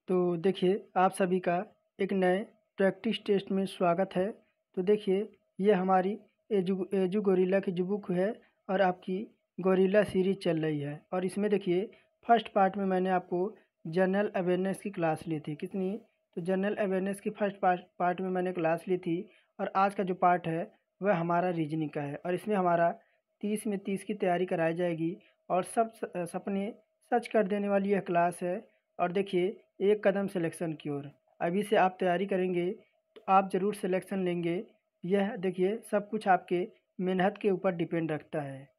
तो देखिए आप सभी का एक नए प्रैक्टिस टेस्ट में स्वागत है। तो देखिए ये हमारी एजू गोरिल्ला की जो बुक है और आपकी गोरिल्ला सीरीज चल रही है और इसमें देखिए फर्स्ट पार्ट में मैंने आपको जनरल अवेयरनेस की क्लास ली थी। कितनी? तो जनरल अवेयरनेस की फर्स्ट पार्ट में मैंने क्लास ली थी और आज का जो पार्ट है वह हमारा रीजनिंग का है और इसमें हमारा 30 में 30 की तैयारी कराई जाएगी और सब सपने सच कर देने वाली यह क्लास है। और देखिए एक कदम सिलेक्शन की ओर अभी से आप तैयारी करेंगे तो आप ज़रूर सिलेक्शन लेंगे। यह देखिए सब कुछ आपके मेहनत के ऊपर डिपेंड रखता है।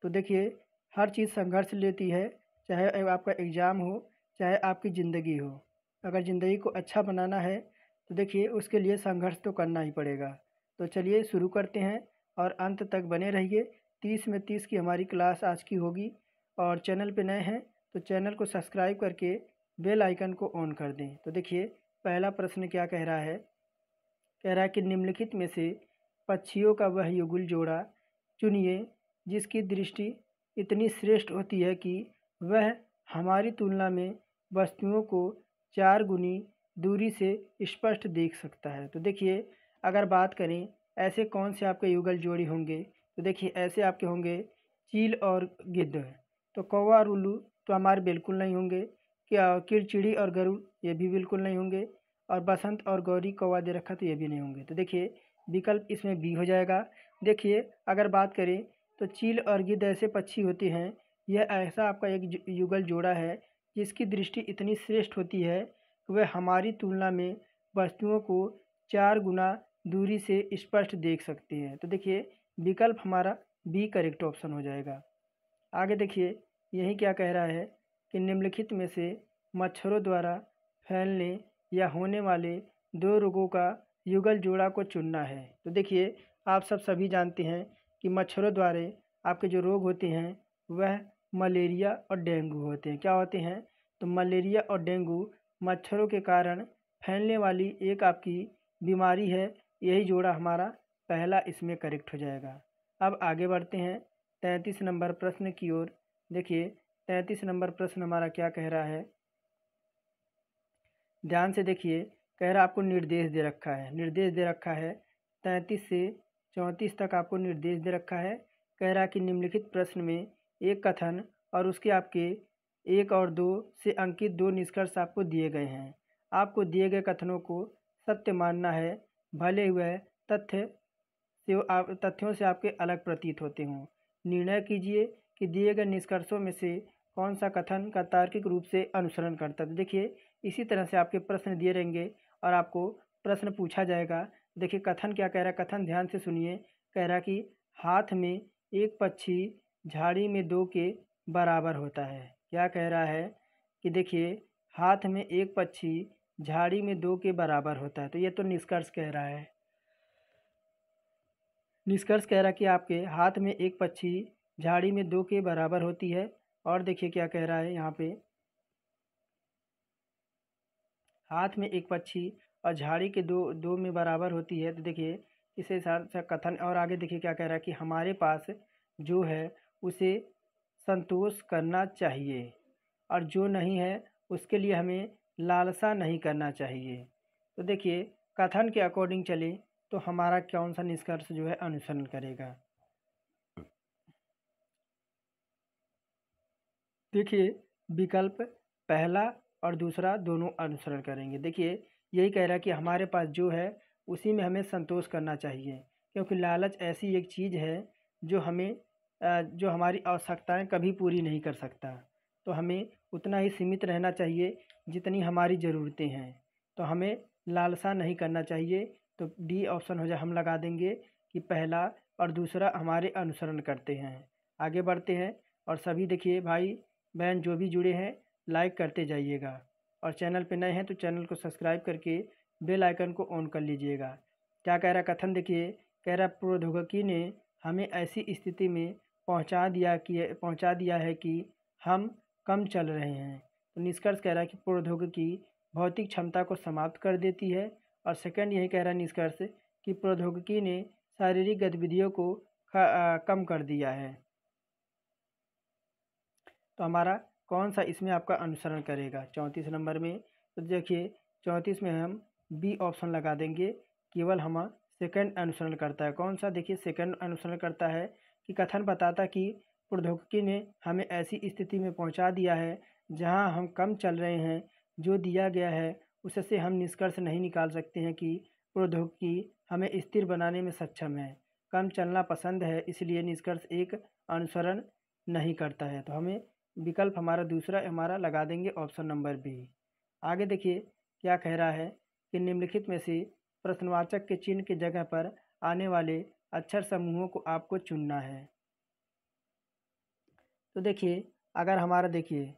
तो देखिए हर चीज़ संघर्ष लेती है, चाहे आपका एग्ज़ाम हो चाहे आपकी ज़िंदगी हो। अगर ज़िंदगी को अच्छा बनाना है तो देखिए उसके लिए संघर्ष तो करना ही पड़ेगा। तो चलिए शुरू करते हैं और अंत तक बने रहिए। 30 में 30 की हमारी क्लास आज की होगी और चैनल पे नए हैं तो चैनल को सब्सक्राइब करके बेल आइकन को ऑन कर दें। तो देखिए पहला प्रश्न क्या कह रहा है? कह रहा है कि निम्नलिखित में से पक्षियों का वह युगल जोड़ा चुनिए जिसकी दृष्टि इतनी श्रेष्ठ होती है कि वह हमारी तुलना में वस्तुओं को 4 गुनी दूरी से स्पष्ट देख सकता है। तो देखिए अगर बात करें ऐसे कौन से आपके युगल जोड़ी होंगे तो देखिए ऐसे आपके होंगे चील और गिद्ध। तो कौवा और उल्लू तो हमारे बिल्कुल नहीं होंगे। क्या चिड़चिड़ी और गरुड़ ये भी बिल्कुल नहीं होंगे और बसंत और गौरी कौवा दे रखा तो ये भी नहीं होंगे। तो देखिए विकल्प इसमें बी हो जाएगा। देखिए अगर बात करें तो चील और गिद्ध ऐसे पक्षी होते हैं, यह ऐसा आपका एक युगल जोड़ा है जिसकी दृष्टि इतनी श्रेष्ठ होती है कि वह हमारी तुलना में वस्तुओं को 4 गुना दूरी से स्पष्ट देख सकते हैं। तो देखिए विकल्प हमारा बी करेक्ट ऑप्शन हो जाएगा। आगे देखिए यही क्या कह रहा है कि निम्नलिखित में से मच्छरों द्वारा फैलने या होने वाले 2 रोगों का युगल जोड़ा को चुनना है। तो देखिए आप सभी जानते हैं कि मच्छरों द्वारा आपके जो रोग होते हैं वह मलेरिया और डेंगू होते हैं। क्या होते हैं? तो मलेरिया और डेंगू मच्छरों के कारण फैलने वाली एक आपकी बीमारी है। यही जोड़ा हमारा पहला इसमें करेक्ट हो जाएगा। अब आगे बढ़ते हैं 33 नंबर प्रश्न की ओर। देखिए 33 नंबर प्रश्न हमारा क्या कह रहा है? ध्यान से देखिए। कह रहा आपको निर्देश दे रखा है, निर्देश दे रखा है 33 से 34 तक आपको निर्देश दे रखा है। कह रहा कि निम्नलिखित प्रश्न में एक कथन और उसके आपके 1 और 2 से अंकित 2 निष्कर्ष आपको दिए गए हैं। आपको दिए गए कथनों को सत्य मानना है, भले वह तथ्यों से आपके अलग प्रतीत होते हों। निर्णय कीजिए कि दिए गए निष्कर्षों में से कौन सा कथन का तार्किक रूप से अनुसरण करता है। तो देखिए इसी तरह से आपके प्रश्न दिए रहेंगे और आपको प्रश्न पूछा जाएगा। देखिए कथन क्या कह रहा है, कथन ध्यान से सुनिए। कह रहा कि हाथ में एक पक्षी झाड़ी में 2 के बराबर होता है। क्या कह रहा है कि देखिए हाथ में एक पक्षी झाड़ी में 2 के बराबर होता है। तो ये तो निष्कर्ष कह रहा है। निष्कर्ष कह रहा कि आपके हाथ में एक पक्षी झाड़ी में 2 के बराबर होती है। और देखिए क्या कह रहा है यहाँ पे, हाथ में एक पक्षी और झाड़ी के दो में बराबर होती है। तो देखिए इसे साथ कथन और आगे देखिए क्या कह रहा है कि हमारे पास जो है उसे संतोष करना चाहिए और जो नहीं है उसके लिए हमें लालसा नहीं करना चाहिए। तो देखिए कथन के अकॉर्डिंग चले तो हमारा कौन सा निष्कर्ष जो है अनुसरण करेगा। देखिए विकल्प पहला और दूसरा दोनों अनुसरण करेंगे। देखिए यही कह रहा है कि हमारे पास जो है उसी में हमें संतोष करना चाहिए, क्योंकि लालच ऐसी एक चीज़ है जो हमें जो हमारी आवश्यकताएं कभी पूरी नहीं कर सकता। तो हमें उतना ही सीमित रहना चाहिए जितनी हमारी ज़रूरतें हैं। तो हमें लालसा नहीं करना चाहिए। तो डी ऑप्शन हो जाए, हम लगा देंगे कि पहला और दूसरा हमारे अनुसरण करते हैं। आगे बढ़ते हैं और सभी देखिए भाई बहन जो भी जुड़े हैं लाइक करते जाइएगा और चैनल पे नए हैं तो चैनल को सब्सक्राइब करके बेल आइकन को ऑन कर लीजिएगा। क्या कह रहा है कथन देखिए, कह रहा प्रौद्योगिकी ने हमें ऐसी स्थिति में पहुंचा दिया है कि हम कम चल रहे हैं। तो निष्कर्ष कह रहा है कि प्रौद्योगिकी भौतिक क्षमता को समाप्त कर देती है। और सेकंड यही कह रहा है निष्कर्ष कि प्रौद्योगिकी ने शारीरिक गतिविधियों को कम कर दिया है। तो हमारा कौन सा इसमें आपका अनुसरण करेगा? 34 नंबर में तो देखिए 34 में हम बी ऑप्शन लगा देंगे। केवल हम सेकंड अनुसरण करता है। कौन सा? देखिए सेकंड अनुसरण करता है कि कथन बताता कि प्रौद्योगिकी ने हमें ऐसी स्थिति में पहुंचा दिया है जहां हम कम चल रहे हैं। जो दिया गया है उससे हम निष्कर्ष नहीं निकाल सकते हैं कि प्रौद्योगिकी हमें स्थिर बनाने में सक्षम है। कम चलना पसंद है, इसलिए निष्कर्ष एक अनुसरण नहीं करता है। तो हमें विकल्प हमारा दूसरा हमारा लगा देंगे ऑप्शन नंबर बी। आगे देखिए क्या कह रहा है कि निम्नलिखित में से प्रश्नवाचक के चिन्ह की जगह पर आने वाले अक्षर समूहों को आपको चुनना है। तो देखिए अगर हमारा देखिए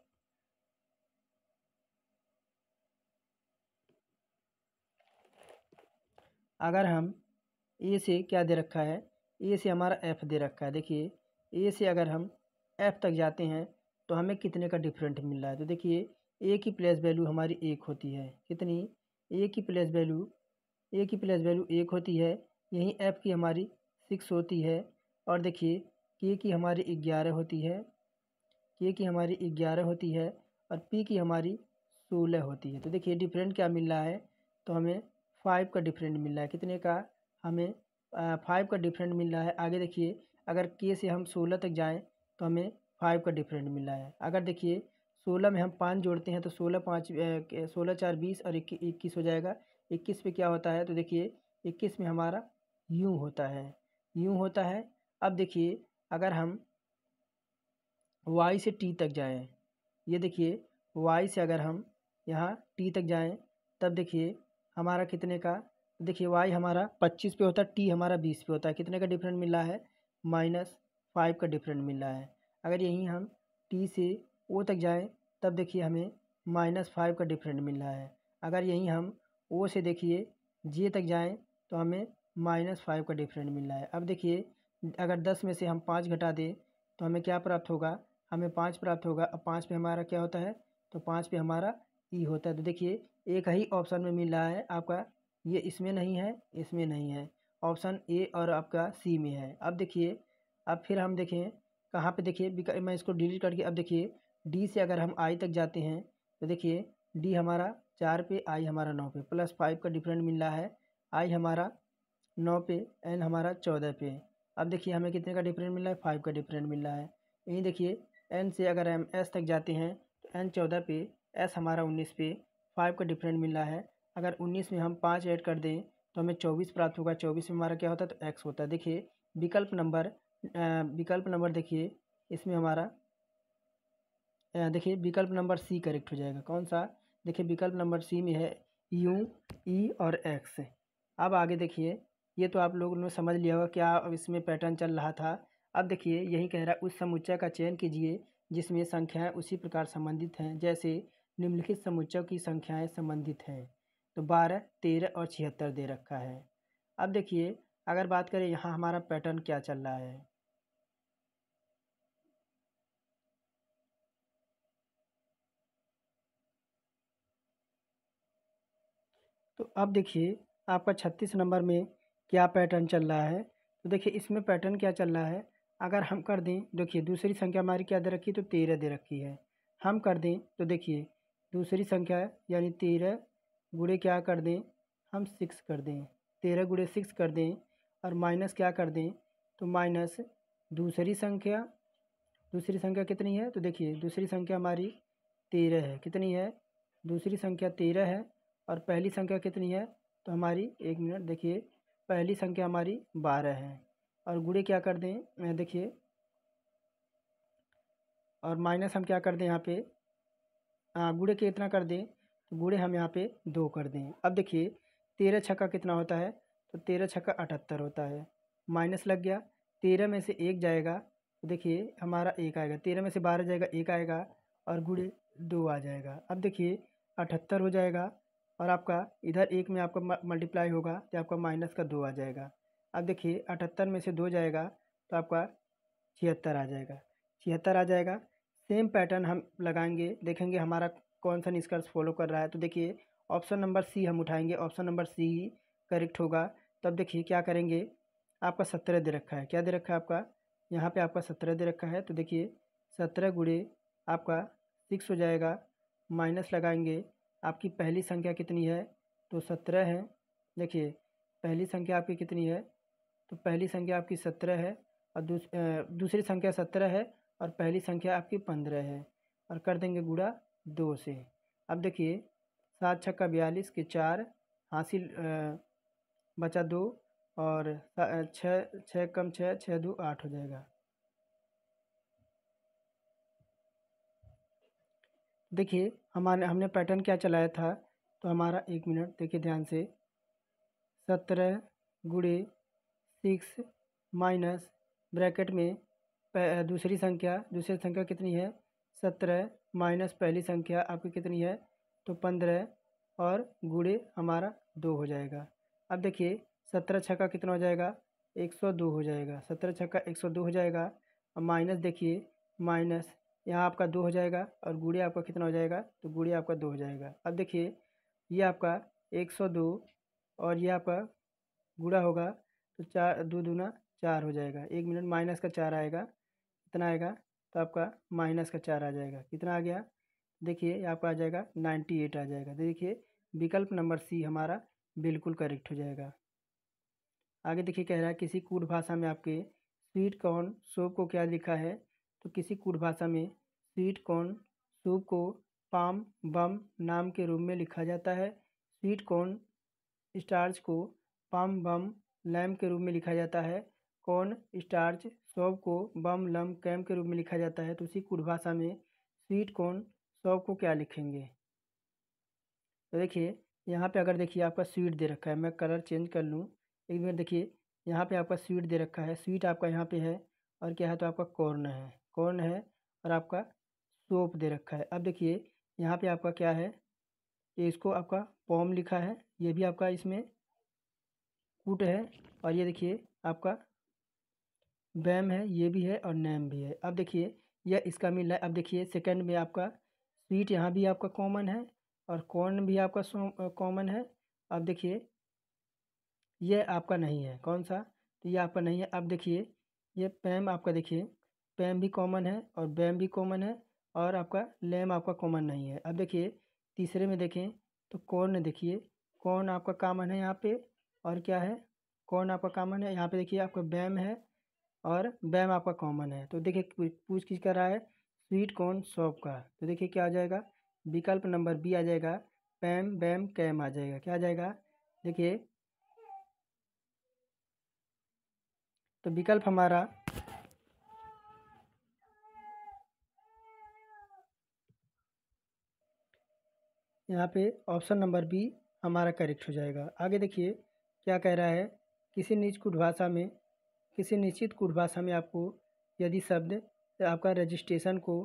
अगर हम ए से क्या दे रखा है, ए से हमारा एफ दे रखा है। देखिए ए से अगर हम एफ तक जाते हैं तो हमें कितने का डिफरेंट मिल रहा है। तो देखिए ए की प्लेस वैल्यू हमारी एक होती है। कितनी? ए की प्लेस वैल्यू एक होती है। यहीं एफ की हमारी 6 होती है। और देखिए के की हमारी 11 होती है। के की हमारी 11 होती है और पी की हमारी 16 होती है। तो देखिए डिफरेंट क्या मिल रहा है, तो हमें 5 का डिफरेंट मिल रहा है। कितने का? हमें 5 का डिफरेंट मिल रहा है। आगे देखिए अगर के से हम 16 तक जाएं तो हमें 5 का डिफरेंट मिल रहा है। अगर देखिए 16 में हम 5 जोड़ते हैं तो 16 4 20 और 21 हो जाएगा। 21 पे क्या होता है, तो देखिए 21 में हमारा यूँ होता है। अब देखिए अगर हम वाई से टी तक जाएं, ये देखिए वाई से अगर हम यहाँ टी तक जाएं तब देखिए हमारा कितने का, देखिए वाई हमारा 25 पे होता है, टी हमारा 20 पे होता है। कितने का डिफरेंट मिल रहा है? -5 का डिफरेंट मिल रहा है। अगर यहीं हम टी से ओ तक जाएं तब देखिए हमें -5 का डिफरेंट मिल रहा है। अगर यहीं हम ओ से देखिए जे तक जाएं तो हमें -5 का डिफरेंट मिल रहा है। अब देखिए अगर 10 में से हम 5 घटा दें तो हमें क्या प्राप्त होगा? हमें 5 प्राप्त होगा। अब 5 पे हमारा क्या होता है, तो 5 पे हमारा ई होता है। तो देखिए एक ही ऑप्शन में मिल रहा है आपका, ये इसमें नहीं है, इसमें नहीं है। ऑप्शन ए और आपका सी में है। अब देखिए अब फिर हम देखें कहाँ पे, देखिए मैं इसको डिलीट करके अब देखिए डी से अगर हम आई तक जाते हैं तो देखिए डी हमारा 4 पे, आई हमारा 9 पे, +5 का डिफरेंट मिल रहा है। आई हमारा 9 पे, एन हमारा 14 पे। अब देखिए हमें कितने का डिफरेंट मिल रहा है? 5 का डिफरेंट मिल रहा है। यहीं देखिए एन से अगर हम एस तक जाते हैं तो एन 14 पे, एस हमारा 19 पे, 5 का डिफरेंट मिल रहा है। अगर 19 में हम 5 ऐड कर दें तो हमें 24 प्राप्त होगा। 24 में हमारा क्या होता है? तो एक्स होता है। देखिए विकल्प नंबर देखिए इसमें हमारा देखिए विकल्प नंबर सी करेक्ट हो जाएगा। कौन सा? देखिए विकल्प नंबर सी में है यू, ई और एक्स। अब आगे देखिए ये तो आप लोगों ने समझ लिया होगा क्या अब इसमें पैटर्न चल रहा था। अब देखिए यही कह रहा है उस समुच्चय का चयन कीजिए जिसमें संख्याएं उसी प्रकार संबंधित हैं जैसे निम्नलिखित समुच्चयों की संख्याएं संबंधित हैं। तो 12, 13 और 76 दे रखा है। अब देखिए अगर बात करें यहाँ हमारा पैटर्न क्या चल रहा है, तो अब देखिए आपका 36 नंबर में क्या पैटर्न चल रहा है। तो देखिए इसमें पैटर्न क्या चल रहा है, अगर हम कर दें, देखिए दूसरी संख्या हमारी क्या दे रखी है, तो 13 दे रखी है। हम कर दें तो देखिए दूसरी संख्या यानी 13 गुणे क्या कर दें, हम 6 कर दें, 13 गुणे 6 कर दें और माइनस क्या कर दें, तो माइनस दूसरी संख्या कितनी है, तो देखिए दूसरी संख्या हमारी 13 है। कितनी है? दूसरी संख्या 13 है और पहली संख्या कितनी है, तो हमारी, एक मिनट देखिए, पहली संख्या हमारी 12 है। और गुणे क्या कर दें, देखिए और माइनस हम क्या कर दें यहाँ पे, गुणे कितना कर दें, तो गुणे हम यहाँ पे 2 कर दें। अब देखिए 13 छक्का कितना होता है, तो 13 छक्का 78 होता है। माइनस लग गया, 13 में से 1 जाएगा तो देखिए हमारा 1 आएगा, 13 में से 12 जाएगा 1 आएगा और गुणे 2 आ जाएगा। अब देखिए 78 हो जाएगा और आपका इधर 1 में आपका मल्टीप्लाई होगा तो आपका माइनस का 2 आ जाएगा। अब देखिए 78 में से 2 जाएगा तो आपका 76 आ जाएगा, 76 आ जाएगा। सेम पैटर्न हम लगाएंगे, देखेंगे हमारा कौन सा निष्कर्ष फॉलो कर रहा है। तो देखिए ऑप्शन नंबर सी हम उठाएंगे, ऑप्शन नंबर सी ही करेक्ट होगा। तब देखिए क्या करेंगे, आपका 17 दे रखा है, क्या दे रखा है आपका, यहाँ पे आपका 17 दे रखा है। तो देखिए 17 गुणे आपका 6 हो जाएगा, माइनस लगाएंगे, आपकी पहली संख्या कितनी है, तो 17 है। देखिए पहली संख्या आपकी कितनी है, तो पहली संख्या आपकी 17 है और दूसरी संख्या 17 है और पहली संख्या आपकी 15 है, और कर देंगे गुणा 2 से। अब देखिए 7 छक्का 42 के 4 हासिल बचा 2 और 6 6 कम 6 6 2 8 हो जाएगा। देखिए हमने पैटर्न क्या चलाया था, तो हमारा 1 मिनट देखिए ध्यान से, 17 गुणे 6 माइनस ब्रैकेट में दूसरी संख्या कितनी है, 17 माइनस पहली संख्या आपकी कितनी है, तो 15 और गुणे हमारा 2 हो जाएगा। अब देखिए 17 छक्का कितना हो जाएगा, 102 हो जाएगा। 17 छक्का 102 हो जाएगा और माइनस देखिए, माइनस यहाँ आपका 2 हो जाएगा और गुणे आपका कितना हो जाएगा, तो गुणे आपका 2 हो जाएगा। अब देखिए ये आपका 102 और ये आपका गुणा होगा तो 4 2 दूना 4 हो जाएगा। 1 मिनट माइनस का 4 आएगा, कितना आएगा, तो आपका माइनस का 4 आ जाएगा। कितना आ गया, देखिए ये आपका आ जाएगा 98 आ जाएगा। देखिए विकल्प नंबर सी हमारा बिल्कुल करेक्ट हो जाएगा। आगे देखिए कह रहा है किसी कूट भाषा में आपके स्वीट कॉर्न सूप को क्या लिखा है, तो किसी कूट भाषा में स्वीट कॉर्न सूप को पाम बम नाम के रूप में लिखा जाता है। स्वीट कॉर्न स्टार्च को पाम बम लैम के रूप में लिखा जाता है। कॉर्न स्टार्च सौंफ को बम लम कैम के रूप में लिखा जाता है। तो उसी कूट भाषा में स्वीट कॉर्न सौंफ को क्या लिखेंगे, तो देखिए यहाँ पे अगर देखिए आपका स्वीट दे रखा है, मैं कलर चेंज कर लूँ एक मिनट। देखिए यहाँ पे आपका स्वीट दे रखा है, स्वीट आपका यहाँ पे है और क्या है, तो आपका कॉर्न है और आपका सोप दे रखा है। अब देखिए यहाँ पे आपका क्या है, ये इसको आपका पॉम लिखा है, ये भी आपका इसमें कूट है, और ये देखिए आपका बैम है, ये भी है और नैम भी है। अब देखिए यह इसका मिल रहा है। अब देखिए सेकंड में आपका स्वीट यहाँ भी आपका कॉमन है और कॉर्न भी आपका कॉमन है। अब देखिए ये आपका नहीं है, कौन सा, तो ये आपका नहीं है। अब देखिए ये पैम आपका, देखिए पैम भी कॉमन है और बैम भी कॉमन है और आपका लैम आपका कॉमन नहीं है। अब देखिए तीसरे में देखें तो कॉर्न, देखिए कॉर्न आपका कॉमन है यहाँ पे, और क्या है, कॉर्न आपका कॉमन है। यहाँ पे देखिए आपका बैम है और बैम आपका कॉमन है। तो देखिए पूछ किस कर रहा है, स्वीट कॉर्न सॉप का, तो देखिए क्या आ जाएगा, विकल्प नंबर बी आ जाएगा, पैम बैम कैम आ जाएगा। क्या आ जाएगा, देखिए तो विकल्प हमारा यहाँ पे ऑप्शन नंबर बी हमारा करेक्ट हो जाएगा। आगे देखिए क्या कह रहा है, किसी निश्चित कूट भाषा में आपको यदि शब्द आपका रजिस्ट्रेशन को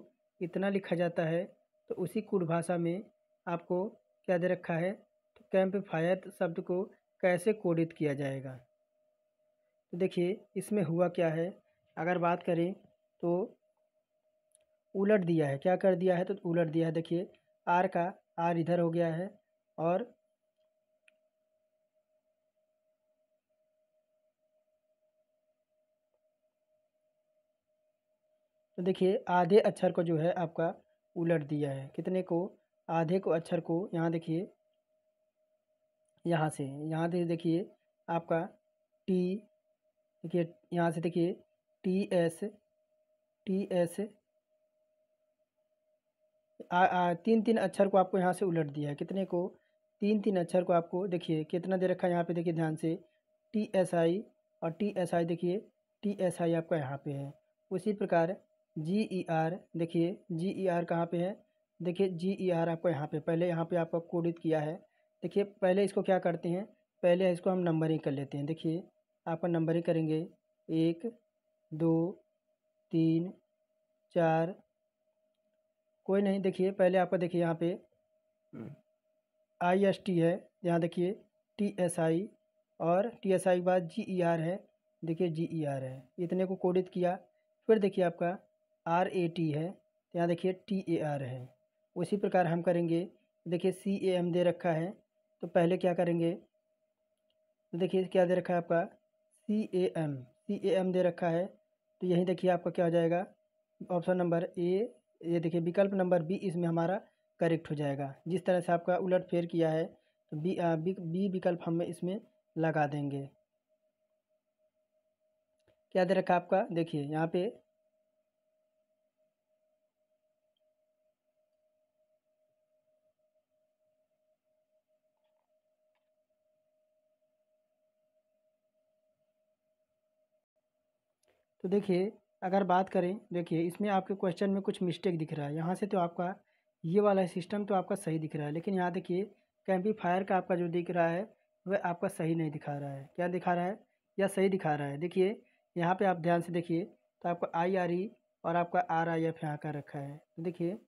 इतना लिखा जाता है तो उसी कूट भाषा में आपको क्या दे रखा है, तो कैंपफायर शब्द को कैसे कोडित किया जाएगा। तो देखिए इसमें हुआ क्या है, अगर बात करें तो उलट दिया है, क्या कर दिया है, तो उलट दिया है। देखिए आर का आर इधर हो गया है और तो देखिए आधे अक्षर को जो है आपका उलट दिया है, कितने को, आधे को अक्षर को। यहाँ देखिए यहाँ से देखिए आपका टी, देखिए यहाँ से देखिए टी एस तीन तीन अक्षर को आपको यहाँ से उलट दिया है, कितने को, तीन तीन अक्षर को आपको देखिए कितना दे रखा है यहाँ पे, देखिए ध्यान से TSI और TSI, देखिए TSI आपका यहाँ पे है। उसी प्रकार GER, देखिए GER कहाँ पे है, देखिए GER आपको यहाँ पे, पहले यहाँ पे आपको कोडित किया है। देखिए पहले इसको क्या करते हैं, पहले इसको हम नंबरिंग कर लेते हैं। देखिए आपका नंबरिंग करेंगे 1 2 3 4, कोई नहीं, देखिए पहले आपका देखिए यहाँ पे IST है, यहाँ देखिए TSI और TSI के बाद GER है, देखिए GER है, इतने को कोडित किया। फिर देखिए आपका RAT है, यहाँ देखिए TAR है। उसी प्रकार हम करेंगे, देखिए CAM दे रखा है, तो पहले क्या करेंगे, तो देखिए क्या दे रखा है आपका CAM दे रखा है, तो यही देखिए आपका क्या हो जाएगा, ऑप्शन नंबर ए, ये देखिए विकल्प नंबर बी इसमें हमारा करेक्ट हो जाएगा। जिस तरह से आपका उलटफेर किया है तो बी विकल्प हम इसमें लगा देंगे। क्या दे रखा आपका, देखिए यहाँ पे तो देखिए अगर बात करें, देखिए इसमें आपके क्वेश्चन में कुछ मिस्टेक दिख रहा है। यहाँ से तो आपका ये वाला सिस्टम तो आपका सही दिख रहा है, लेकिन यहाँ देखिए कैम्पलीफायर का आपका जो दिख रहा है वह आपका सही नहीं दिखा रहा है। क्या दिखा रहा है या सही दिखा रहा है? देखिए यहाँ पे आप ध्यान से देखिए तो आपका IRE और आपका RIF यहाँ का रखा है। तो देखिए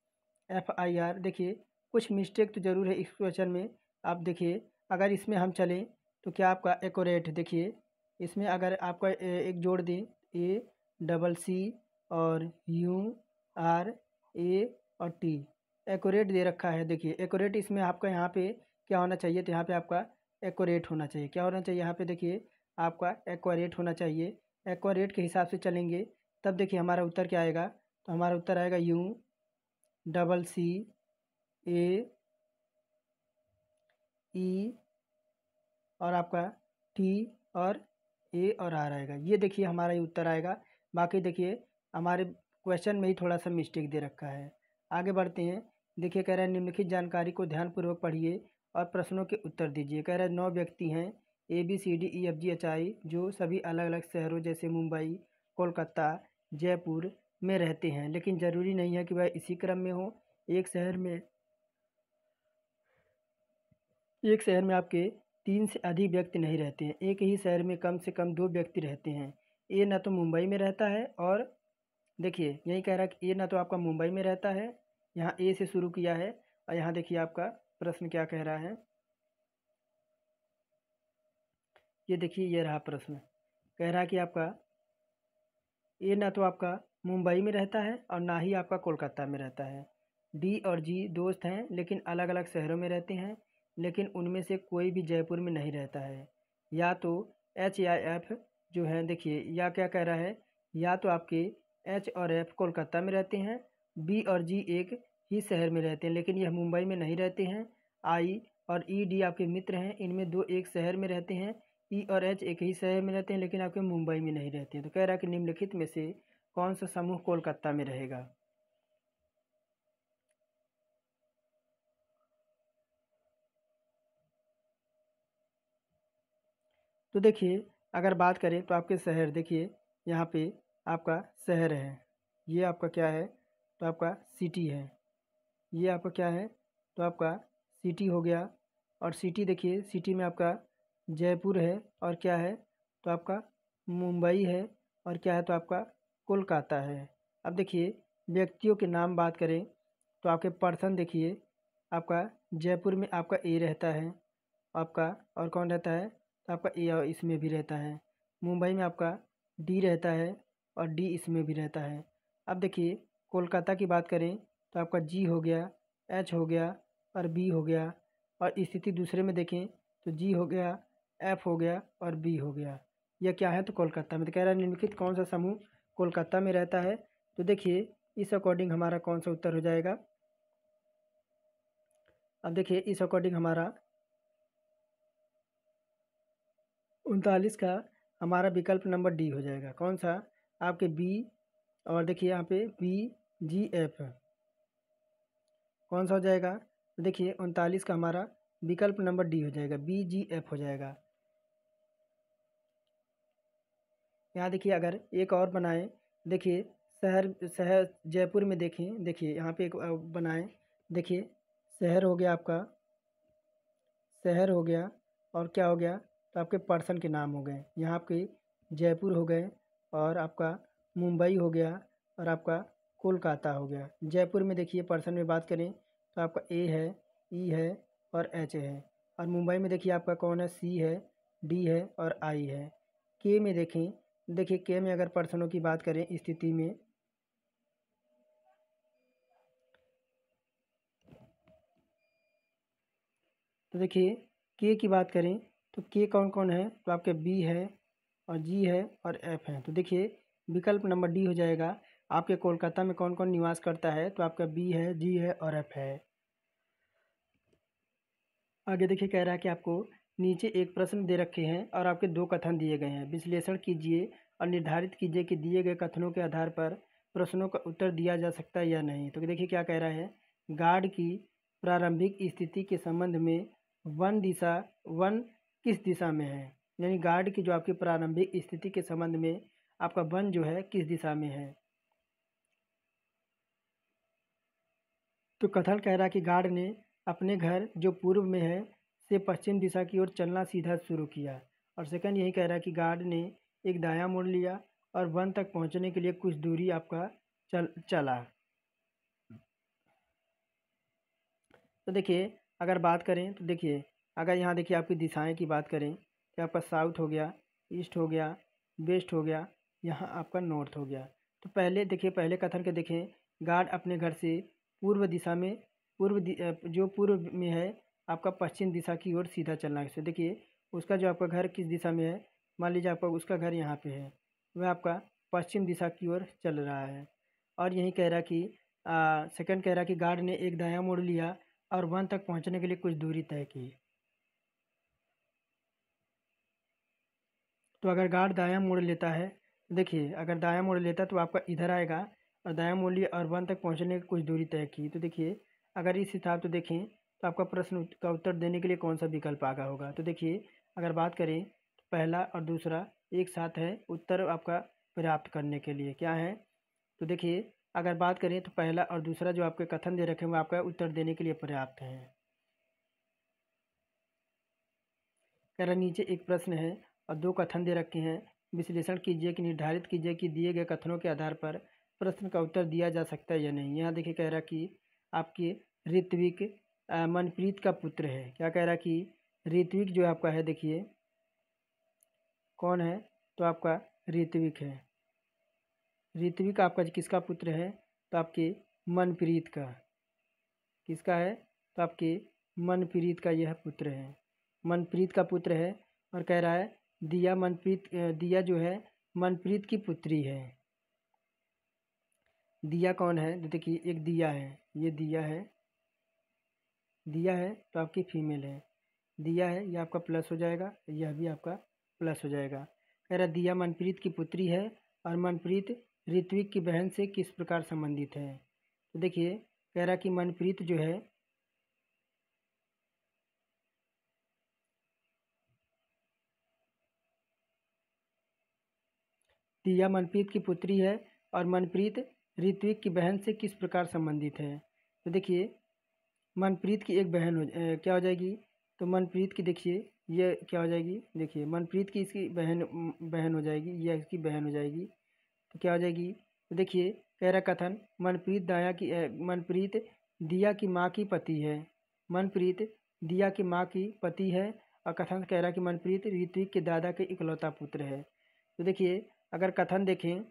FIR, देखिए कुछ मिस्टेक तो ज़रूर है इस क्वेश्चन में। आप देखिए अगर इसमें हम चलें तो क्या आपका एक्यूरेट, देखिए इसमें अगर आपका एक जोड़ दें ACC और URA और T, एक्यूरेट दे रखा है। देखिए एक्यूरेट इसमें आपका यहाँ पे क्या होना चाहिए, तो यहाँ पे आपका एक्यूरेट होना चाहिए। क्या होना चाहिए यहाँ पे, देखिए आपका एक्यूरेट होना चाहिए। एक्यूरेट के हिसाब से चलेंगे तब देखिए हमारा उत्तर क्या आएगा, तो हमारा उत्तर आएगा UCCAE और आपका T और A और R आएगा। ये देखिए हमारा ये उत्तर आएगा। बाकी देखिए हमारे क्वेश्चन में ही थोड़ा सा मिस्टेक दे रखा है। आगे बढ़ते हैं। देखिए कह रहा है निम्नलिखित जानकारी को ध्यानपूर्वक पढ़िए और प्रश्नों के उत्तर दीजिए। कह रहा है 9 व्यक्ति हैं ABCDEFGHI जो सभी अलग अलग शहरों जैसे मुंबई, कोलकाता, जयपुर में रहते हैं, लेकिन ज़रूरी नहीं है कि वह इसी क्रम में हो। एक शहर में आपके 3 से अधिक व्यक्ति नहीं रहते हैं। एक ही शहर में कम से कम 2 व्यक्ति रहते हैं। ए ना तो मुंबई में रहता है, और देखिए यही कह रहा है कि ए ना तो आपका मुंबई में रहता है, यहाँ ए से शुरू किया है। और यहाँ देखिए आपका प्रश्न क्या कह रहा है, ये देखिए ये रहा प्रश्न। कह रहा है कि आपका ए ना तो आपका मुंबई में रहता है और ना ही आपका कोलकाता में रहता है। डी और जी दोस्त हैं लेकिन अलग अलग शहरों में रहते हैं, लेकिन उनमें से कोई भी जयपुर में नहीं रहता है। या तो एच या एफ जो है, देखिए या क्या कह रहा है, या तो आपके एच और एफ कोलकाता में रहते हैं, बी और जी एक ही शहर में रहते हैं लेकिन यह मुंबई में नहीं रहते हैं। आई और ई डी आपके मित्र हैं, इनमें दो एक शहर में रहते हैं। ई और एच एक ही शहर में रहते हैं लेकिन आपके मुंबई में नहीं रहते हैं। तो कह रहा है कि निम्नलिखित में से कौन सा समूह कोलकाता में रहेगा। तो देखिए अगर बात करें तो आपके शहर, देखिए यहाँ पे आपका शहर है, ये आपका क्या है, तो आपका सिटी है। ये आपका क्या है, तो आपका सिटी हो गया। और सिटी देखिए सिटी में आपका जयपुर है, और क्या है, तो आपका मुंबई है, और क्या है, तो आपका कोलकाता है। अब देखिए व्यक्तियों के नाम बात करें तो आपके पर्सन देखिए आपका जयपुर में आपका ए रहता है आपका, और कौन रहता है, तो आपका ए और इसमें भी रहता है। मुंबई में आपका डी रहता है और डी इसमें भी रहता है। अब देखिए कोलकाता की बात करें तो आपका जी हो गया, एच हो गया और बी हो गया। और स्थिति दूसरे में देखें तो जी हो गया, एफ हो गया और बी हो गया। यह क्या है, तो कोलकाता में। तो कह रहा है निम्नलिखित कौन सा समूह कोलकाता में रहता है। तो देखिए इस अकॉर्डिंग हमारा कौन सा उत्तर हो जाएगा। अब देखिए इस अकॉर्डिंग हमारा 39 का हमारा विकल्प नंबर डी हो जाएगा। कौन सा, आपके बी, और देखिए यहाँ पे BGF कौन सा हो जाएगा, तो देखिए 39 का हमारा विकल्प नंबर डी हो जाएगा, BGF हो जाएगा। यहाँ देखिए अगर एक और बनाएं, देखिए शहर शहर जयपुर में देखें, देखिए यहाँ पे एक बनाएं, देखिए शहर हो गया आपका, शहर हो गया, और क्या हो गया, तो आपके पर्सन के नाम हो गए। यहाँ आपके जयपुर हो गए, और आपका मुंबई हो गया, और आपका कोलकाता हो गया। जयपुर में देखिए पर्सन में बात करें तो आपका ए है, ई है और एच है। और मुंबई में देखिए आपका कौन है, सी है, डी है और आई है। के में देखें, देखिए के में अगर पर्सनों की बात करें स्थिति में, तो देखिए के की बात करें तो के कौन कौन है, तो आपके बी है और जी है और एफ है। तो देखिए विकल्प नंबर डी हो जाएगा। आपके कोलकाता में कौन कौन निवास करता है, तो आपका बी है, जी है और एफ है। आगे देखिए कह रहा है कि आपको नीचे एक प्रश्न दे रखे हैं और आपके दो कथन दिए गए हैं। विश्लेषण कीजिए और निर्धारित कीजिए कि दिए गए कथनों के आधार पर प्रश्नों का उत्तर दिया जा सकता है या नहीं। तो देखिए क्या कह रहा है, गार्ड की प्रारंभिक स्थिति के संबंध में वन किस दिशा में है, यानी गार्ड की जो आपकी प्रारंभिक स्थिति के संबंध में आपका वन जो है किस दिशा में है। तो कथन कह रहा है कि गार्ड ने अपने घर जो पूर्व में है से पश्चिम दिशा की ओर चलना सीधा शुरू किया। और सेकंड यही कह रहा है कि गार्ड ने एक दायां मोड़ लिया और वन तक पहुंचने के लिए कुछ दूरी आपका चला। तो देखिए अगर बात करें तो देखिए अगर यहाँ देखिए आपकी दिशाएं की बात करें कि आपका साउथ हो गया, ईस्ट हो गया, वेस्ट हो गया, यहाँ आपका नॉर्थ हो गया। तो पहले देखिए पहले कथन के देखें, गार्ड अपने घर से पूर्व दिशा में जो पूर्व में है आपका पश्चिम दिशा की ओर सीधा चलना है। देखिए उसका जो आपका घर किस दिशा में है, मान लीजिए आपका उसका घर यहाँ पे है, वह आपका पश्चिम दिशा की ओर चल रहा है। और यही कह रहा कि सेकंड कह रहा कि गार्ड ने एक दायां मोड़ लिया और वन तक पहुंचने के लिए कुछ दूरी तय की। तो अगर गार्ड दायां मोड़ लेता है, देखिए अगर दायां मोड़ लेता तो आपका इधर आएगा और दायां मोड़ लिया और वन तक पहुंचने की कुछ दूरी तय की। तो देखिए अगर इस हिसाब से देखें तो आपका प्रश्न का उत्तर देने के लिए कौन सा विकल्प आगा होगा। तो देखिए अगर बात करें तो पहला और दूसरा एक साथ है उत्तर आपका प्राप्त करने के लिए क्या है। तो देखिए अगर बात करें तो पहला और दूसरा जो आपके कथन दे रखे हैं वो आपका उत्तर देने के लिए पर्याप्त है। कह रहा नीचे एक प्रश्न है और दो कथन दे रखे हैं। विश्लेषण कीजिए कि निर्धारित कीजिए कि दिए गए कथनों के आधार पर प्रश्न का उत्तर दिया जा सकता है या नहीं। यहाँ देखिए कह रहा कि आपके ऋत्विक मनप्रीत का पुत्र है। क्या कह रहा कि ऋत्विक जो आपका है, देखिए कौन है, तो आपका ऋत्विक है। ऋत्विक आपका किसका पुत्र है, तो आपके मनप्रीत का। किसका है, तो आपके मनप्रीत का यह पुत्र है, मनप्रीत का पुत्र है। और कह रहा है दिया जो है मनप्रीत की पुत्री है। दिया कौन है, तो देखिए एक दिया है, ये दिया है तो आपकी फीमेल है। दिया है ये आपका प्लस हो जाएगा, यह भी आपका प्लस हो जाएगा। कह रहा दिया मनप्रीत की पुत्री है और मनप्रीत ऋत्विक की बहन से किस प्रकार संबंधित है। तो देखिए कह रहा कि मनप्रीत जो है दिया मनप्रीत की पुत्री है और मनप्रीत ऋत्विक की बहन से किस प्रकार संबंधित है। तो देखिए मनप्रीत की एक बहन क्या हो जाएगी, तो मनप्रीत की देखिए ये क्या हो जाएगी, देखिए मनप्रीत की इसकी बहन हो जाएगी, यह इसकी बहन हो जाएगी। तो क्या हो जाएगी, तो देखिए कह रहा कथन मनप्रीत दिया की माँ की पति है। मनप्रीत दिया की माँ की पति है और कथन कह रहा कि मनप्रीत ऋत्विक के दादा के इकलौता पुत्र है। तो देखिए अगर कथन देखें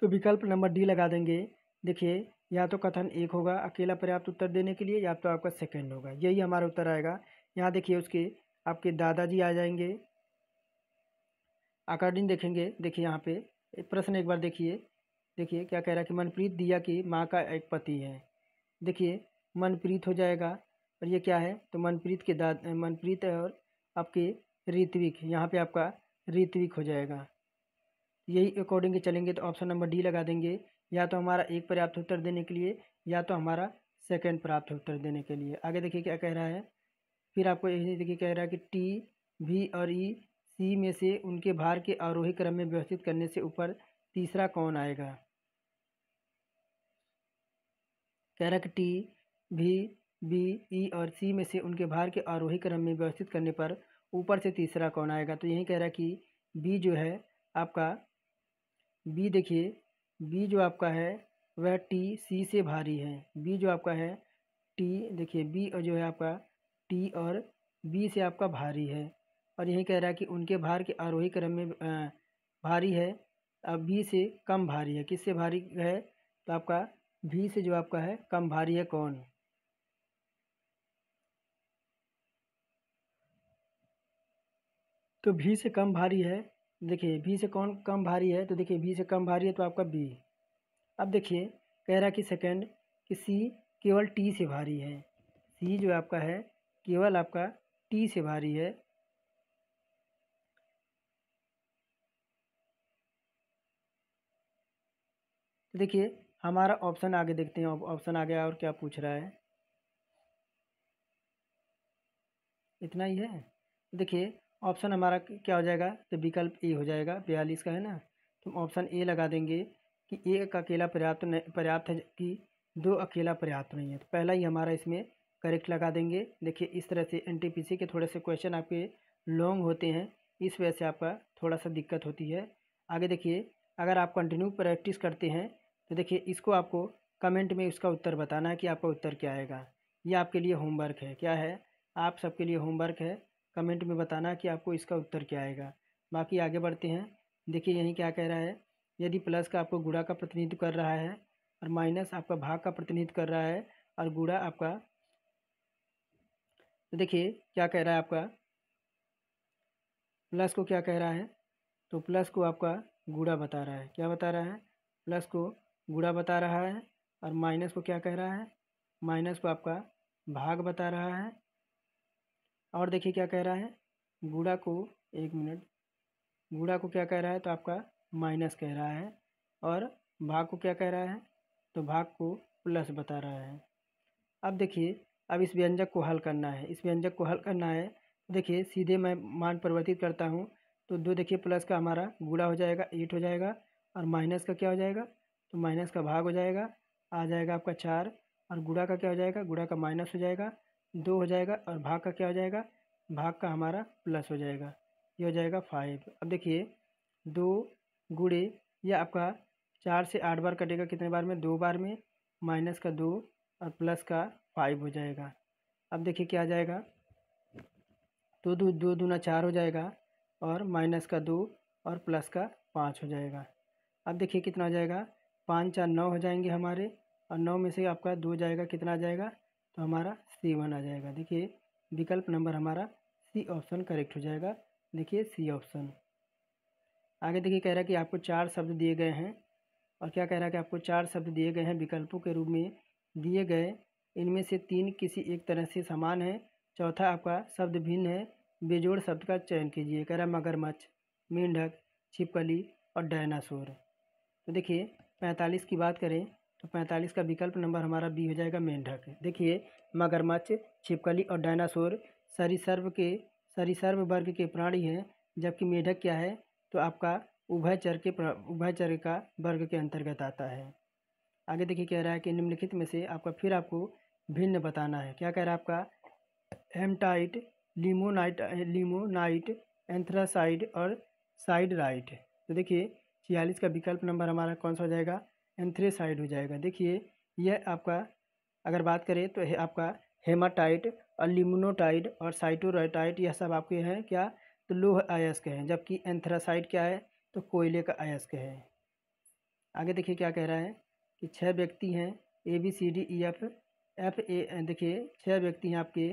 तो विकल्प नंबर डी लगा देंगे। देखिए या तो कथन एक होगा अकेला पर्याप्त उत्तर देने के लिए, या तो आपका सेकंड होगा, यही हमारा उत्तर आएगा। यहाँ देखिए उसके आपके दादाजी आ जाएंगे अकॉर्डिंग देखेंगे। देखिए यहाँ पे प्रश्न एक बार देखिए, देखिए क्या कह रहा है कि मनप्रीत दिया की माँ का एक पति है। देखिए मनप्रीत हो जाएगा और ये क्या है, तो मनप्रीत है और आपके ऋत्विक, यहाँ पे आपका ऋत्विक हो जाएगा। यही अकॉर्डिंग चलेंगे तो ऑप्शन नंबर डी लगा देंगे, या तो हमारा एक पर्याप्त उत्तर देने के लिए या तो हमारा सेकंड प्राप्त उत्तर देने के लिए। आगे देखिए क्या कह रहा है, फिर आपको यही देखिए कह रहा है कि टी वी और ई सी में से उनके भार के आरोही क्रम में व्यवस्थित करने से ऊपर तीसरा कौन आएगा। कह रहा है कि टी वी बी ई और सी में से उनके भार के आरोही क्रम में व्यवस्थित करने पर ऊपर से तीसरा कौन आएगा। तो यही कह रहा है कि बी जो है आपका, बी देखिए बी जो आपका है वह टी सी से भारी है। बी जो आपका है टी, देखिए बी और जो है आपका टी और बी से आपका भारी है। और यही कह रहा है कि उनके भार के आरोही क्रम में भारी है, अब बी से कम भारी है। किससे भारी है, तो आपका भी से जो आपका है कम भारी है कौन। तो भी से कम भारी है, देखिए भी से कौन कम भारी है, तो देखिए भी से कम भारी है तो आपका बी। अब देखिए कह रहा है कि कि सी केवल टी से भारी है। सी जो आपका है केवल आपका टी से भारी है। तो देखिए हमारा ऑप्शन आगे देखते हैं, ऑप्शन आ गया और क्या पूछ रहा है, इतना ही है। देखिए ऑप्शन हमारा क्या हो जाएगा, तो विकल्प ए हो जाएगा, 42 का है ना, तो हम ऑप्शन ए लगा देंगे कि एक अकेला पर्याप्त है कि दो अकेला पर्याप्त नहीं है। तो पहला ही हमारा इसमें करेक्ट लगा देंगे। देखिए इस तरह से एनटीपीसी के थोड़े से क्वेश्चन आपके लॉन्ग होते हैं, इस वजह से आपका थोड़ा सा दिक्कत होती है। आगे देखिए अगर आप कंटिन्यू प्रैक्टिस करते हैं तो देखिए इसको आपको कमेंट में उसका उत्तर बताना है कि आपका उत्तर क्या आएगा। ये आपके लिए होमवर्क है, क्या है, आप सबके लिए होमवर्क है, कमेंट में बताना कि आपको इसका उत्तर क्या आएगा। बाकी आगे बढ़ते हैं। देखिए यहीं क्या कह रहा है, यदि प्लस का आपको गुणा का प्रतिनिधित्व कर रहा है और माइनस आपका भाग का प्रतिनिधित्व कर रहा है और गुणा आपका, तो देखिए क्या कह रहा है आपका, प्लस को क्या कह रहा है, तो प्लस को आपका गुणा बता रहा है। क्या बता रहा है, प्लस को गुणा बता रहा है और माइनस को क्या कह रहा है, माइनस को आपका भाग बता रहा है। और देखिए क्या कह रहा है, गुणा को, एक मिनट, गुणा को क्या कह रहा है, तो आपका माइनस कह रहा है और भाग को क्या कह रहा है, तो भाग को प्लस बता रहा है। अब देखिए अब इस व्यंजक को हल करना है, इस व्यंजक को हल करना है। देखिए सीधे मैं मान परिवर्तित करता हूँ, तो दो देखिए प्लस का हमारा गुणा हो जाएगा 8 हो जाएगा और माइनस का क्या हो जाएगा, तो माइनस का भाग हो जाएगा, आ जाएगा आपका 4 और गुणा का क्या हो जाएगा, गुणा का माइनस हो जाएगा 2 हो जाएगा और भाग का क्या हो जाएगा, भाग का हमारा प्लस हो जाएगा, ये हो जाएगा 5। अब देखिए 2 गुणे यह आपका 4 से 8 बार कटेगा, कितने बार में, 2 बार में, माइनस का 2 और प्लस का 5 हो जाएगा। अब देखिए क्या आ जाएगा, तो दो दूना 4 हो जाएगा और माइनस का 2 और प्लस का 5 हो जाएगा। अब देखिए कितना हो जाएगा, 5 4 9 हो जाएंगे हमारे और 9 में से आपका 2 जाएगा, कितना आ जाएगा, तो हमारा C1 आ जाएगा। देखिए विकल्प नंबर हमारा सी ऑप्शन करेक्ट हो जाएगा। देखिए सी ऑप्शन। आगे देखिए कह रहा है कि आपको 4 शब्द दिए गए हैं और क्या कह रहा है कि आपको 4 शब्द दिए गए हैं विकल्पों के रूप में दिए गए, इनमें से 3 किसी एक तरह से समान है, चौथा आपका शब्द भिन्न है, बेजोड़ शब्द का चयन कीजिए। कह रहा है मगरमच्छ, मेंढक, छिपकली और डायनासोर। तो देखिए 45 की बात करें तो 45 का विकल्प नंबर हमारा बी हो जाएगा, मेंढक। देखिए मगरमच्छ, छिपकली और डायनासोर सरीसर्प वर्ग के प्राणी हैं, जबकि मेंढक क्या है, तो आपका उभयचर का वर्ग के अंतर्गत आता है। आगे देखिए कह रहा है कि निम्नलिखित में से आपका फिर आपको भिन्न बताना है। क्या कह रहा है आपका, हेमटाइट, लिमोनाइट, एंथ्रासाइड और साइड राइट। तो देखिए 46 का विकल्प नंबर हमारा कौन सा हो जाएगा, एंथ्रेसाइड हो जाएगा। देखिए यह आपका अगर बात करें तो है आपका हेमाटाइट और लिमोनोटाइड और साइटोराइटाइट, यह सब आपके हैं क्या, तो लौह अयस्क हैं, जबकि एंथ्रासाइड क्या है, तो कोयले का अयस्क है। आगे देखिए क्या कह रहा है कि 6 व्यक्ति हैं, ABCDEF, देखिए 6 व्यक्ति हैं आपके,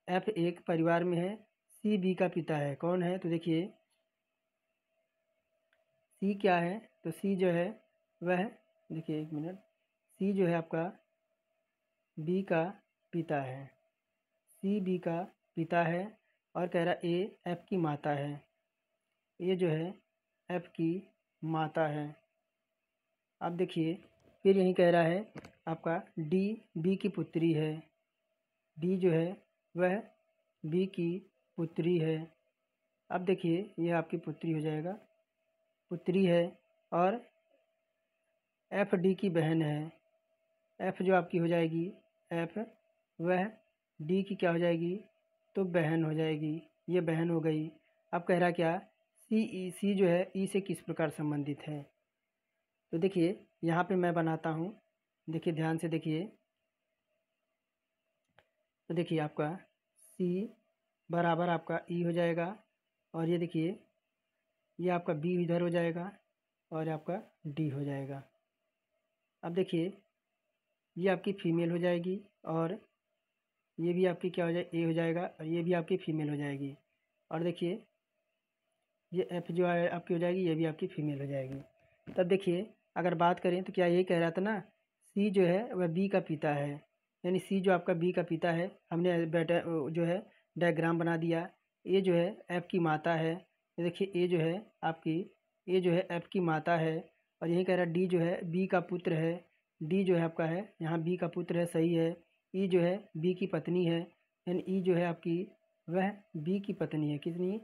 F एक परिवार में है, CB का पिता है, कौन है, तो देखिए C क्या है, तो C जो है वह, देखिए एक मिनट, C जो है आपका B का पिता है, C B का पिता है और कह रहा A F की माता है, A जो है F की माता है। अब देखिए फिर यही कह रहा है आपका D B की पुत्री है, D जो है वह B की पुत्री है। अब देखिए यह आपकी पुत्री हो जाएगा, पुत्री है और F D की बहन है, F जो आपकी हो जाएगी, F वह D की क्या हो जाएगी, तो बहन हो जाएगी, ये बहन हो गई। अब कह रहा क्या, C जो है E से किस प्रकार संबंधित है, तो देखिए यहाँ पे मैं बनाता हूँ, देखिए ध्यान से देखिए, तो देखिए आपका C बराबर आपका E हो जाएगा और ये देखिए ये आपका B इधर हो जाएगा और आपका D हो जाएगा। अब देखिए ये आपकी फीमेल हो जाएगी और ये भी आपकी क्या हो जाए, A हो जाएगा और ये भी आपकी फीमेल हो जाएगी। और देखिए ये F जो है आपकी हो जाएगी, ये भी आपकी फीमेल हो जाएगी। तब देखिए अगर बात करें तो क्या ये कह रहा था ना, सी जो है वह बी का पिता है, यानी सी जो आपका बी का पिता है। हमने बेटा जो है डायग्राम बना दिया। ए जो है एफ की माता है, ये देखिए ए जो है आपकी, ए जो है एफ की माता है। और यही कह रहा है डी जो है बी का पुत्र है, डी जो है आपका है यहाँ बी का पुत्र है, सही है। ई जो है बी की पत्नी है, यानी ई जो है आपकी वह बी की पत्नी है। कितनी?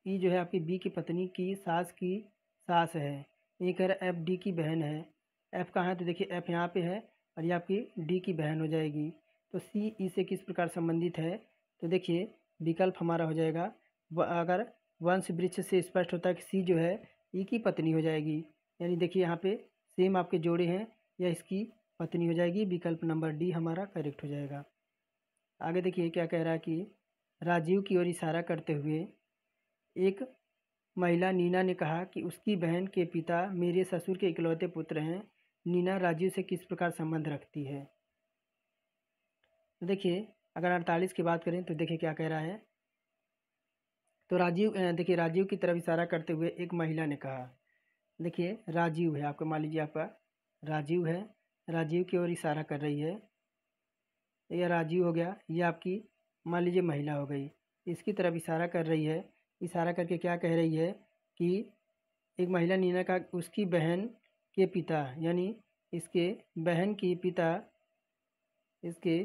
ई जो है आपकी बी की पत्नी की सास है। ये कह रहा है एफ डी की बहन है। एफ कहाँ है? तो देखिए एफ यहाँ पे है और ये आपकी डी की बहन हो जाएगी। तो सी ई से किस प्रकार संबंधित है? तो देखिए विकल्प हमारा हो जाएगा, अगर वंश वृक्ष से स्पष्ट होता है कि सी जो है ई की पत्नी हो जाएगी, यानी देखिए यहाँ पे सेम आपके जोड़े हैं, या इसकी पत्नी हो जाएगी। विकल्प नंबर डी हमारा करेक्ट हो जाएगा। आगे देखिए क्या कह रहा है कि राजीव की ओर इशारा करते हुए एक महिला नीना ने कहा कि उसकी बहन के पिता मेरे ससुर के इकलौते पुत्र हैं। नीना राजीव से किस प्रकार संबंध रखती है? तो देखिए अगर 48 की बात करें तो देखिए क्या कह रहा है। तो राजीव देखिए राजीव की तरफ इशारा करते हुए एक महिला ने कहा, देखिए राजीव है आपका, मान लीजिए आपका राजीव है, राजीव की ओर इशारा कर रही है। यह राजीव हो गया, ये आपकी मान लीजिए महिला हो गई, इसकी तरफ इशारा कर रही है। इशारा करके क्या कह रही है कि एक महिला नीना का उसकी बहन के पिता, यानी इसके बहन की पिता, इसके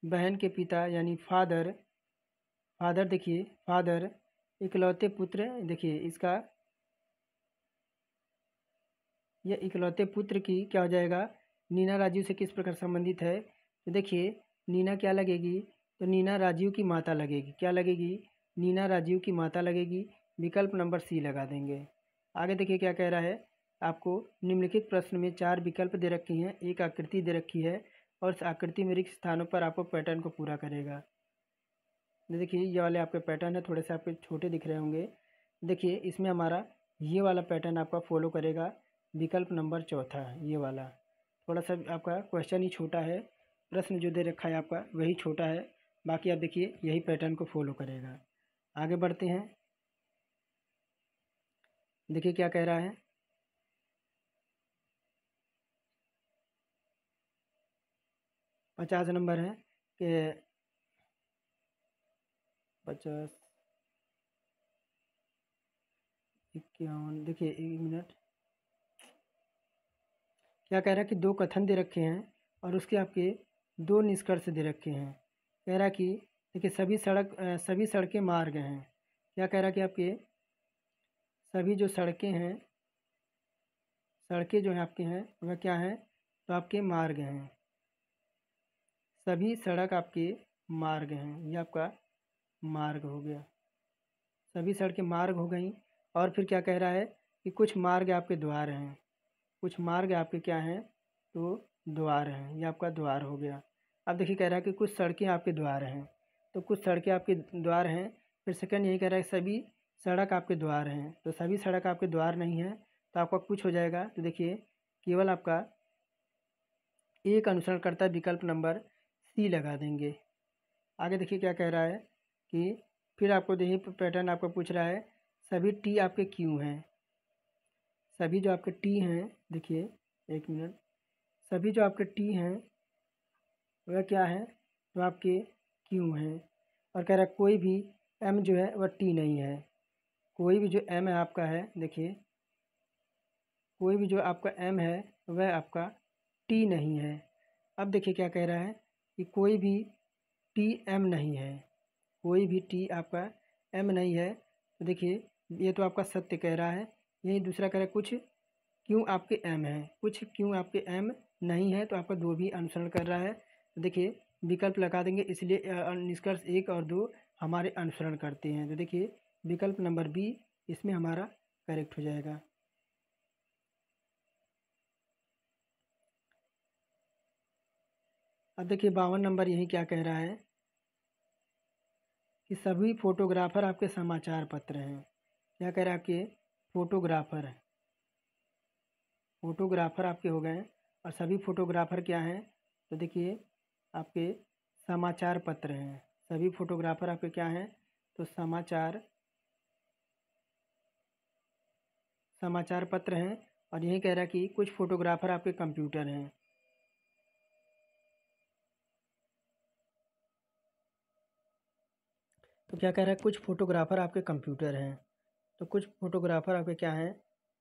बहन के पिता यानी फादर, देखिए फादर इकलौते पुत्र, देखिए इसका यह इकलौते पुत्र की क्या हो जाएगा, नीना राजीव से किस प्रकार संबंधित है? तो देखिए नीना क्या लगेगी? तो नीना राजीव की माता लगेगी। क्या लगेगी? नीना राजीव की माता लगेगी। विकल्प नंबर सी लगा देंगे। आगे देखिए क्या कह रहा है, आपको निम्नलिखित प्रश्न में 4 विकल्प दे रखी हैं, एक आकृति दे रखी है और इस आकृति में रिक्त स्थानों पर आपको पैटर्न को पूरा करेगा। देखिए ये वाले आपके पैटर्न है, थोड़े से आपके छोटे दिख रहे होंगे। देखिए इसमें हमारा ये वाला पैटर्न आपका फॉलो करेगा, विकल्प नंबर चौथा, ये वाला थोड़ा सा आपका क्वेश्चन ही छोटा है, प्रश्न जो दे रखा है आपका वही छोटा है, बाकी आप देखिए यही पैटर्न को फॉलो करेगा। आगे बढ़ते हैं, देखिए क्या कह रहा है। पचास नंबर है कि 50 51, देखिए 1 मिनट, क्या कह रहा है कि 2 कथन दे रखे हैं और उसके आपके 2 निष्कर्ष दे रखे हैं। कह रहा है कि देखिए सभी सड़कें मार्ग हैं। क्या कह रहा है कि आपके सभी जो सड़कें हैं, सड़कें जो हैं आपके हैं वह क्या हैं? तो आपके मार्ग हैं। सभी सड़क आपके मार्ग हैं, ये आपका मार्ग हो गया। सभी सड़कें मार्ग हो गई। और फिर क्या कह रहा है कि कुछ मार्ग आपके द्वार हैं। कुछ मार्ग आपके क्या हैं? तो द्वार हैं, ये आपका द्वार हो गया। अब देखिए कह रहा है कि कुछ सड़कें आपके द्वार हैं, तो कुछ सड़कें आपके द्वार हैं। फिर सेकंड यही कह रहा है सभी सड़क आपके द्वार हैं, तो सभी सड़क आपके द्वार नहीं है, तो आपका कुछ हो जाएगा। तो देखिए केवल आपका एक अनुसरण करता है, विकल्प नंबर सी लगा देंगे। आगे देखिए क्या कह रहा है कि फिर आपको देखिए पैटर्न आपको पूछ रहा है सभी टी आपके क्यों हैं। सभी जो आपके टी हैं, देखिए 1 मिनट, सभी जो आपके टी हैं वह क्या है? तो आपके क्यों हैं। और कह रहा है कोई भी एम जो है वह टी नहीं है। कोई भी जो एम है आपका है, देखिए कोई भी जो आपका एम है वह आपका टी नहीं है। अब देखिए क्या कह रहा है कि कोई भी टी एम नहीं है, कोई भी टी आपका एम नहीं है। तो देखिए ये तो आपका सत्य कह रहा है। यही दूसरा कह रहा है कुछ क्यों आपके एम है, कुछ क्यों आपके एम नहीं है, तो आपका 2 भी अनुसरण कर रहा है। तो देखिए विकल्प लगा देंगे, इसलिए निष्कर्ष 1 और 2 हमारे अनुसरण करते हैं। तो देखिए विकल्प नंबर बी इसमें हमारा करेक्ट हो जाएगा। अब देखिए 52 नंबर यही क्या कह रहा है कि सभी फोटोग्राफर आपके समाचार पत्र हैं। क्या कह रहा है आपके फोटोग्राफर, फोटोग्राफर आपके हो गए और सभी फोटोग्राफर क्या हैं? तो देखिए आपके समाचार पत्र हैं। सभी फोटोग्राफर आपके क्या हैं? तो समाचार पत्र हैं। और यही कह रहा है कि कुछ फोटोग्राफर आपके कंप्यूटर हैं। तो क्या कह रहा है, कुछ फोटोग्राफर आपके कंप्यूटर हैं। तो कुछ फोटोग्राफर आपके क्या हैं,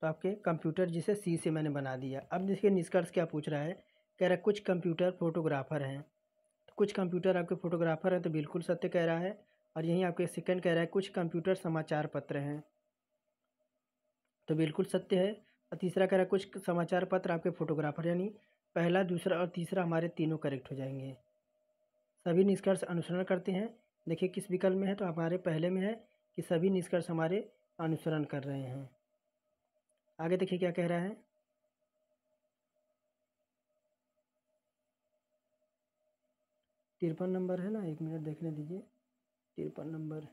तो आपके कंप्यूटर जिसे सी से मैंने बना दिया। अब देखिए निष्कर्ष क्या पूछ रहा है, कह रहा है कुछ कंप्यूटर फोटोग्राफर हैं। तो कुछ कंप्यूटर आपके फोटोग्राफर हैं, तो बिल्कुल सत्य कह रहा है। और यहीं आपके सेकंड कह रहा है कुछ कंप्यूटर समाचार पत्र हैं, तो बिल्कुल सत्य है। और तीसरा कह रहा है कुछ समाचार पत्र आपके फोटोग्राफर, यानी पहला, दूसरा और तीसरा हमारे तीनों करेक्ट हो जाएंगे। सभी निष्कर्ष अनुसरण करते हैं। देखिए किस विकल्प में है, तो हमारे पहले में है कि सभी निष्कर्ष हमारे अनुसरण कर रहे हैं। आगे देखिए क्या कह रहा है, 53 नंबर है ना, 1 मिनट देखने दीजिए। 53 नंबर